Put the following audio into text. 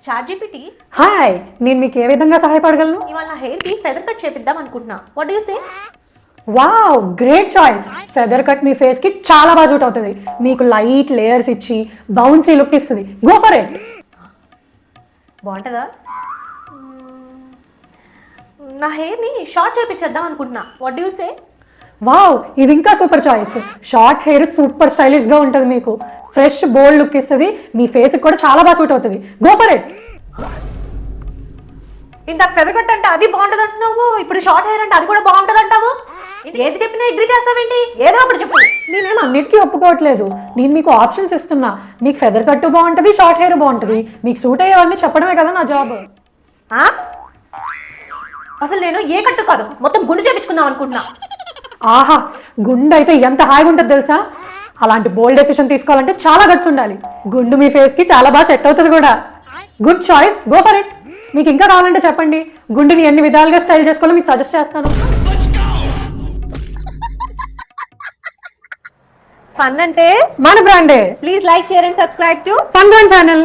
ChatGPT hi, నేను మీకు ఏ విధంగా సహాయపడగలను? ఇవాళ నా హెయిర్ కి ఫెదర్ కట్ చేపిద్దాం అనుకుంటున్నా. What do you say? Wow, great choice. Feather cut me face కి చాలా బాగా సూట్ అవుతుంది. మీకు లైట్ లేయర్స్ ఇచ్చి బౌన్సీ లుక్ ఇస్తుంది. Go for it. బాగుంటుందా? నా హెయిర్ ని షార్ట్ చేపించేద్దాం అనుకుంటున్నా. What do you say? Wow, ఇది ఇంకా super choice. Short hair super stylish గా ఉంటుంది. మీకు ఫ్రెష్ బోల్డ్ లుక్ ఇస్తుంది. మీ ఫేస్ కి కూడా చాలా బాగా సూట్ అవుతుంది. Go for it. ఇందాక ఫెదర్ కట్ అంటే అది బాగుంటుంది అంటున్నావు, ఇప్పుడు షార్ట్ హెయిర్ అంటే అది కూడా బాగుంటుంది అంటావు. ఏది చెప్పినా అగ్రీ చేస్తావేంటి? ఏదో ఒకటి చెప్పు. నేనేం అన్నిటికీ ఒప్పుకోవట్లేదు. నేను మీకు ఆప్షన్స్ ఇస్తున్నా. మీకు ఫెదర్ కట్ బాగుంటుంది, షార్ట్ హెయిర్ బాగుంటుంది. మీకు సూట్ అయ్యేవన్నీ చెప్పడమే కదా నా జాబ్. అసలు నేను ఏ కట్టు కాదు, మొత్తం గుండు చేపించుకుందాం అనుకుంటున్నా. ఆహా, గుండు అయితే ఎంత హాయిగా ఉంటుంది తెలుసా? అలాంటి బోల్డ్ డెసిషన్ తీసుకోవాలంటే చాలా గట్స్ ఉండాలి. గుండు మీ ఫేస్ కి చాలా బాగా సెట్ అవుతుంది కూడా. Good choice, go for it. మీకు ఇంకా కావాలంటే చెప్పండి. గుండుని ఎన్ని విధాలుగా స్టైల్ చేసుకోవాలో మీకు సజెస్ట్ చేస్తాను. ఫన్ అంటే మన బ్రాండే. Please like, share and subscribe to fun channel.